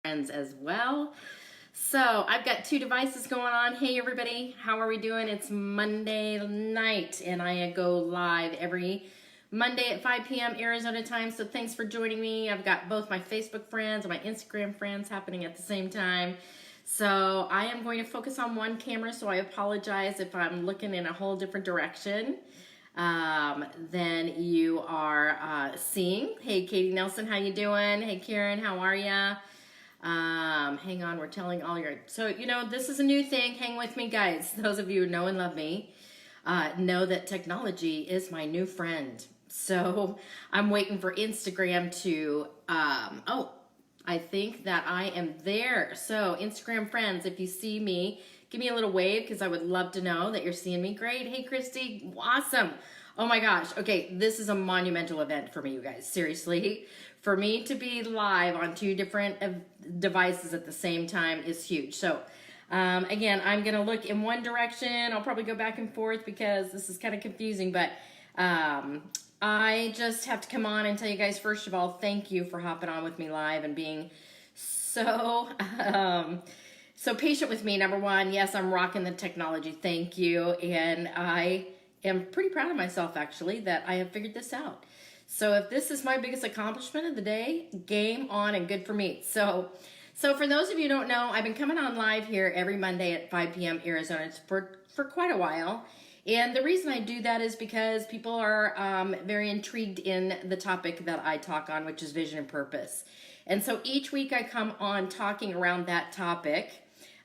friends as well. So I've got two devices going on. Hey everybody, how are we doing? It's Monday night and I go live every Monday at 5 p.m. Arizona time. So thanks for joining me. I've got both my Facebook friends and my Instagram friends happening at the same time. So I am going to focus on one camera, so I apologize if I'm looking in a whole different direction than you are seeing. Hey Katie Nelson, how you doing? Hey Karen, how are ya? Hang on, we're telling all your, so this is a new thing. Hang with me guys. Those of you who know and love me know that technology is my new friend. So I'm waiting for Instagram to, I think that I am there. So Instagram friends, if you see me, give me a little wave because I would love to know that you're seeing me. Great. Hey, Christy. Awesome. Oh my gosh. Okay. This is a monumental event for me, you guys. Seriously. For me to be live on two different devices at the same time is huge. So again, I'm going to look in one direction. I'll probably go back and forth because this is kind of confusing, but I just have to come on and tell you guys, first of all, thank you for hopping on with me live and being so so patient with me. Number one, yes, I'm rocking the technology. Thank you. And I am pretty proud of myself, actually, that I have figured this out. So if this is my biggest accomplishment of the day, game on and good for me. So for those of you who don't know, I've been coming on live here every Monday at 5 p.m. Arizona for quite a while. And the reason I do that is because people are very intrigued in the topic that I talk on, which is vision and purpose. And so each week I come on talking around that topic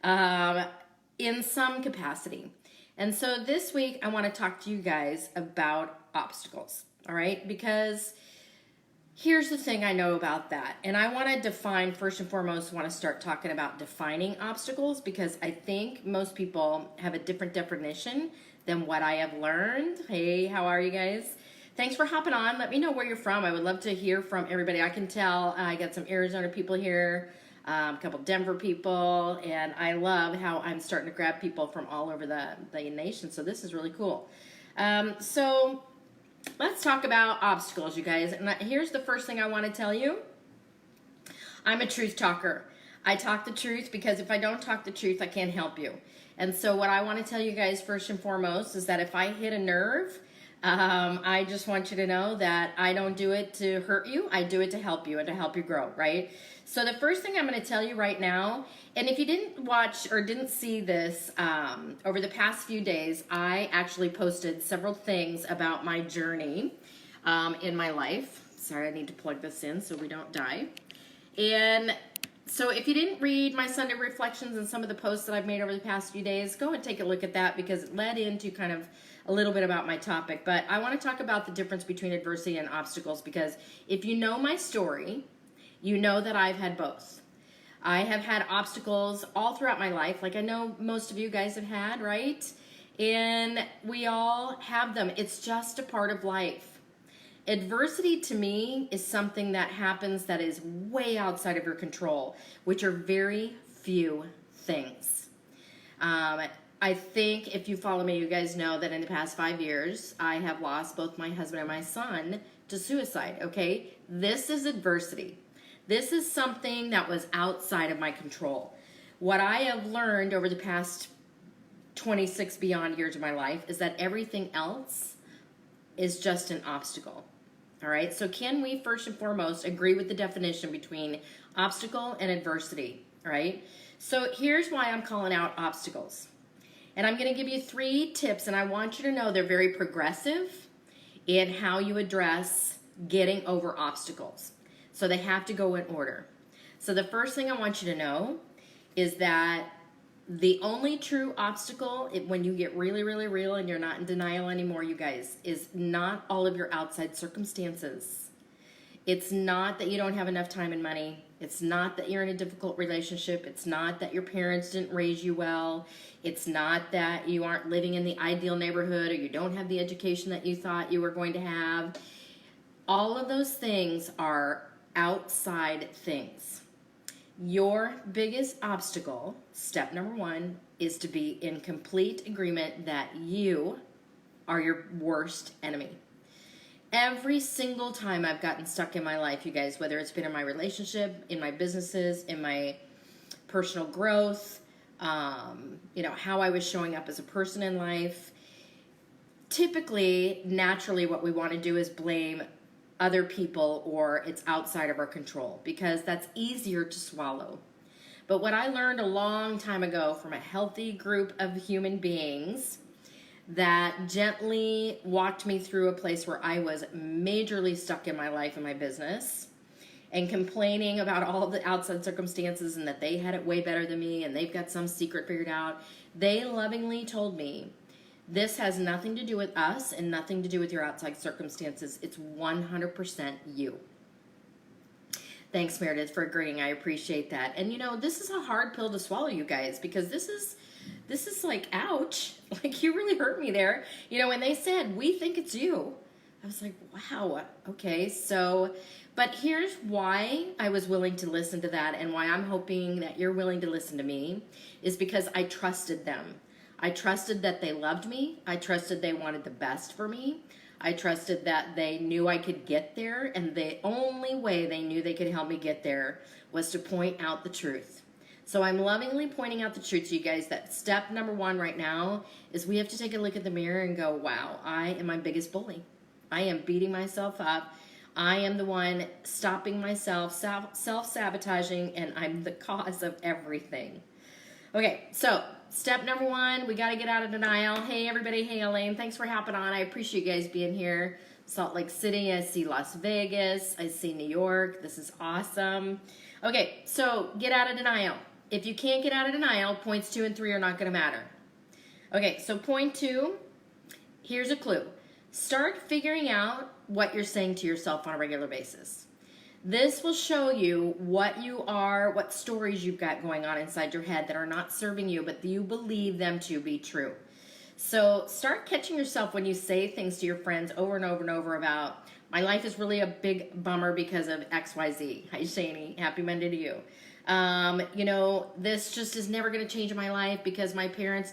in some capacity. And so this week I want to talk to you guys about obstacles, all right? Because here's the thing I know about that. And I want to define, first and foremost, want to start talking about defining obstacles because I think most people have a different definition than what I have learned. Hey, how are you guys? Thanks for hopping on. Let me know where you're from. I would love to hear from everybody. I can tell I got some Arizona people here, a couple Denver people, and I love how I'm starting to grab people from all over the nation. So this is really cool. So let's talk about obstacles, you guys. And here's the first thing I want to tell you. I'm a truth talker. I talk the truth because if I don't talk the truth, I can't help you. And so what I want to tell you guys first and foremost is that if I hit a nerve, I just want you to know that I don't do it to hurt you. I do it to help you and to help you grow, right? So the first thing I'm going to tell you right now, and if you didn't watch or didn't see this over the past few days, I actually posted several things about my journey in my life. Sorry, I need to plug this in so we don't die. And so if you didn't read my Sunday reflections and some of the posts that I've made over the past few days, go and take a look at that because it led into kind of a little bit about my topic. But I want to talk about the difference between adversity and obstacles because if you know my story, you know that I've had both. I have had obstacles all throughout my life, like I know most of you guys have had, right? And we all have them. It's just a part of life. Adversity to me is something that happens that is way outside of your control, which are very few things. I think if you follow me, you guys know that in the past 5 years, I have lost both my husband and my son to suicide, okay? This is adversity. This is something that was outside of my control. What I have learned over the past 26 beyond years of my life is that everything else is just an obstacle. All right, so can we first and foremost agree with the definition between obstacle and adversity? All right, so here's why I'm calling out obstacles. And I'm going to give you 3 tips, and I want you to know they're very progressive in how you address getting over obstacles. So they have to go in order. So the first thing I want you to know is that the only true obstacle, when you get really, really real and you're not in denial anymore, you guys, is not all of your outside circumstances. It's not that you don't have enough time and money. It's not that you're in a difficult relationship. It's not that your parents didn't raise you well. It's not that you aren't living in the ideal neighborhood or you don't have the education that you thought you were going to have. All of those things are outside things. Your biggest obstacle, step number 1, is to be in complete agreement that you are your worst enemy. Every single time I've gotten stuck in my life, you guys, whether it's been in my relationship, in my businesses, in my personal growth, how I was showing up as a person in life, typically, naturally, what we want to do is blame other people or it's outside of our control because that's easier to swallow. But what I learned a long time ago from a healthy group of human beings that gently walked me through a place where I was majorly stuck in my life and my business and complaining about all the outside circumstances and that they had it way better than me and they've got some secret figured out. They lovingly told me, this has nothing to do with us and nothing to do with your outside circumstances. It's 100% you. Thanks, Meredith, for agreeing. I appreciate that. And this is a hard pill to swallow, you guys, because this is like, ouch. Like, you really hurt me there. When they said, we think it's you, I was like, wow, okay. So, but here's why I was willing to listen to that and why I'm hoping that you're willing to listen to me is because I trusted them. I trusted that they loved me. I trusted they wanted the best for me. I trusted that they knew I could get there, and the only way they knew they could help me get there was to point out the truth. So I'm lovingly pointing out the truth to you guys that step number 1 right now is we have to take a look at the mirror and go, wow, I am my biggest bully. I am beating myself up. I am the one stopping myself, self-sabotaging, and I'm the cause of everything. Okay, so step number 1, we got to get out of denial. Hey, everybody. Hey, Elaine. Thanks for hopping on. I appreciate you guys being here. Salt Lake City. I see Las Vegas. I see New York. This is awesome. Okay, so get out of denial. If you can't get out of denial, points 2 and 3 are not going to matter. Okay, so point 2, here's a clue. Start figuring out what you're saying to yourself on a regular basis. This will show you what you are, what stories you've got going on inside your head that are not serving you, but you believe them to be true. So start catching yourself when you say things to your friends over and over and over about, my life is really a big bummer because of XYZ. Hi, Shani. Happy Monday to you. This just is never going to change my life because my parents ...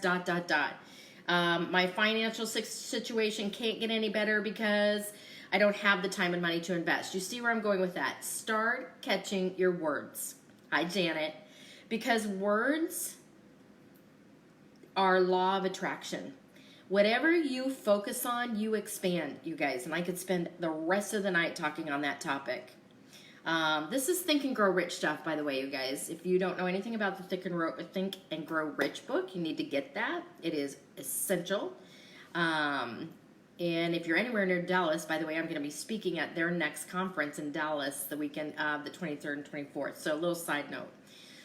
My financial situation can't get any better because I don't have the time and money to invest. You see where I'm going with that? Start catching your words. Hi, Janet. Because words are law of attraction. Whatever you focus on, you expand, you guys. And I could spend the rest of the night talking on that topic. This is Think and Grow Rich stuff, by the way, you guys. If you don't know anything about the Think and Grow Rich book, you need to get that. It is essential. And if you're anywhere near Dallas, by the way, I'm going to be speaking at their next conference in Dallas the weekend of the 23rd and 24th. So a little side note.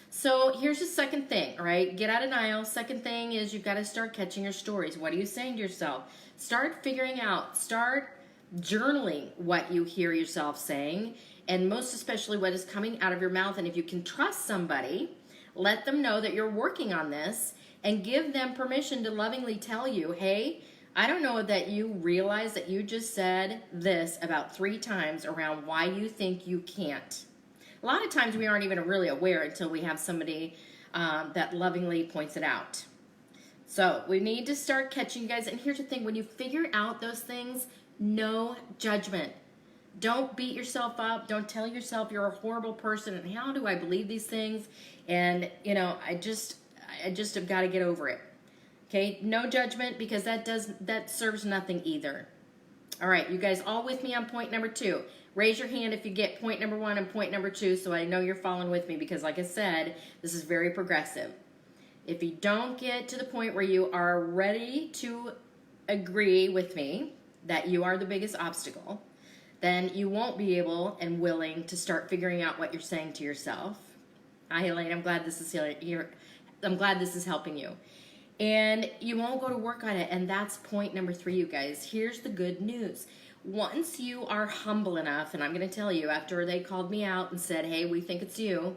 So here's the second thing, all right? Get out of denial. Second thing is you've got to start catching your stories. What are you saying to yourself? Start figuring out, start journaling what you hear yourself saying, and most especially what is coming out of your mouth. And if you can trust somebody, let them know that you're working on this and give them permission to lovingly tell you, hey, I don't know that you realize that you just said this about 3 times around why you think you can't. A lot of times we aren't even really aware until we have somebody that lovingly points it out. So we need to start catching you guys. And here's the thing, when you figure out those things, no judgment. Don't beat yourself up. Don't tell yourself you're a horrible person and how do I believe these things? And, I just have got to get over it. Okay, no judgment because that serves nothing either. All right, you guys all with me on point number 2. Raise your hand if you get point number 1 and point number 2 so I know you're following with me because like I said, this is very progressive. If you don't get to the point where you are ready to agree with me that you are the biggest obstacle, then you won't be able and willing to start figuring out what you're saying to yourself. Hi, Elaine. I'm glad this is helping you. And you won't go to work on it. And that's point number 3, you guys. Here's the good news. Once you are humble enough, and I'm going to tell you, after they called me out and said, hey, we think it's you,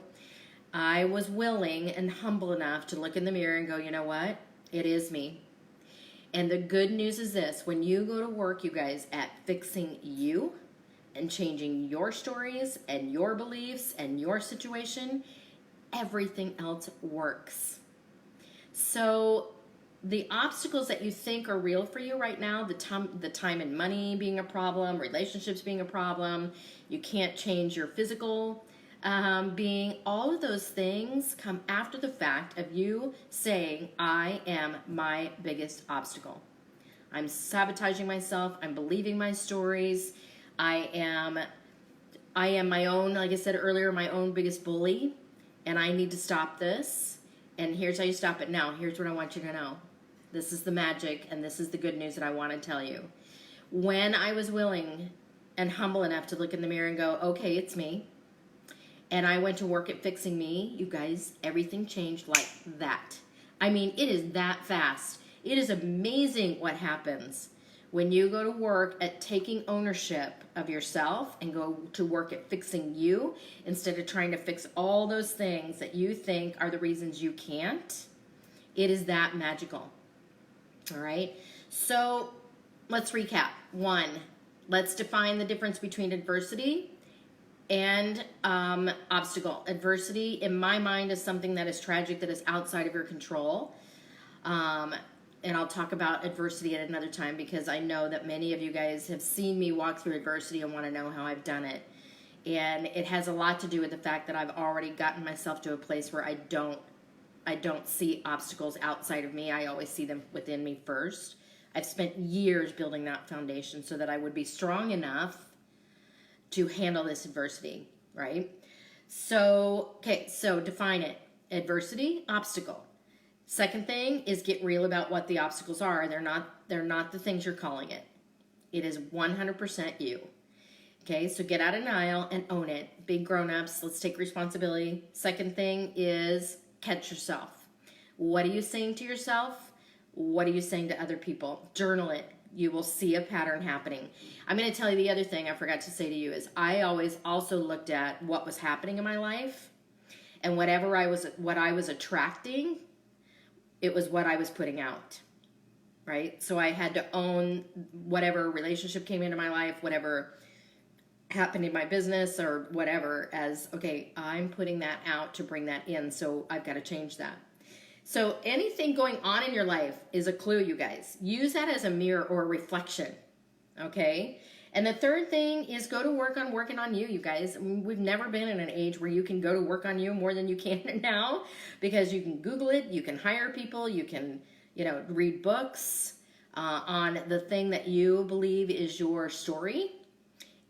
I was willing and humble enough to look in the mirror and go, you know what? It is me. And the good news is this. When you go to work, you guys, at fixing you and changing your stories and your beliefs and your situation, everything else works. So the obstacles that you think are real for you right now, the time and money being a problem, relationships being a problem, you can't change your physical being, all of those things come after the fact of you saying, I am my biggest obstacle. I'm sabotaging myself. I'm believing my stories. I am my own, like I said earlier, my own biggest bully, and I need to stop this. And here's how you stop it now. Here's what I want you to know. This is the magic, and this is the good news that I want to tell you. When I was willing and humble enough to look in the mirror and go, okay, it's me, and I went to work at fixing me, you guys, everything changed like that. I mean, it is that fast. It is amazing what happens when you go to work at taking ownership of yourself and go to work at fixing you instead of trying to fix all those things that you think are the reasons you can't. It is that magical. All right. So let's recap. 1, let's define the difference between adversity and obstacle. Adversity, in my mind, is something that is tragic, that is outside of your control. And I'll talk about adversity at another time, because I know that many of you guys have seen me walk through adversity and want to know how I've done it. And it has a lot to do with the fact that I've already gotten myself to a place where I don't see obstacles outside of me. I always see them within me first. I've spent years building that foundation so that I would be strong enough to handle this adversity, right? So, okay, so define it. Adversity, obstacle. Second thing is get real about what the obstacles are. They're not the things you're calling it. It is 100% you. Okay, so get out of denial and own it. Big grown-ups, let's take responsibility. Second thing is catch yourself. What are you saying to yourself? What are you saying to other people? Journal it. You will see a pattern happening. I'm going to tell you the other thing I forgot to say to you is I always also looked at what was happening in my life, and what I was attracting, it was what I was putting out, right? So I had to own whatever relationship came into my life, whatever happened in my business or whatever, as, okay, I'm putting that out to bring that in, so I've got to change that. So anything going on in your life is a clue, you guys. Use that as a mirror or a reflection, okay? And the third thing is go to work on working on you, you guys. We've never been in an age where you can go to work on you more than you can now, because you can Google it, you can hire people, you can, read books on the thing that you believe is your story,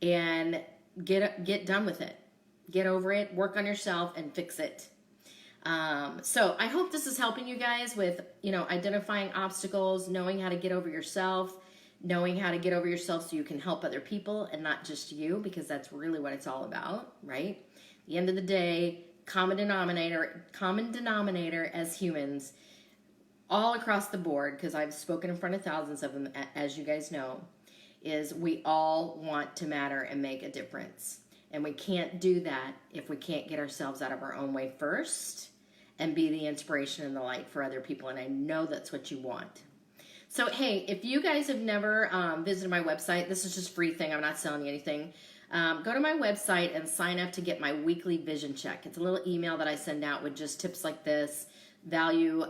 and get done with it. Get over it, work on yourself, and fix it. So I hope this is helping you guys with, identifying obstacles, knowing how to get over yourself, knowing how to get over yourself so you can help other people and not just you, because that's really what it's all about, right? At the end of the day, common denominator as humans, all across the board, because I've spoken in front of thousands of them, as you guys know, is we all want to matter and make a difference. And we can't do that if we can't get ourselves out of our own way first and be the inspiration and the light for other people. And I know that's what you want. So, hey, if you guys have never visited my website, this is just a free thing. I'm not selling you anything. Go to my website and sign up to get my weekly vision check. It's a little email that I send out with just tips like this, value,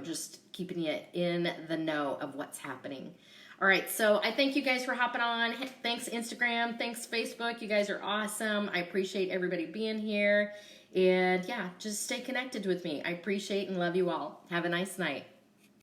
just keeping you in the know of what's happening. All right, so I thank you guys for hopping on. Thanks, Instagram. Thanks, Facebook. You guys are awesome. I appreciate everybody being here. And, yeah, just stay connected with me. I appreciate and love you all. Have a nice night.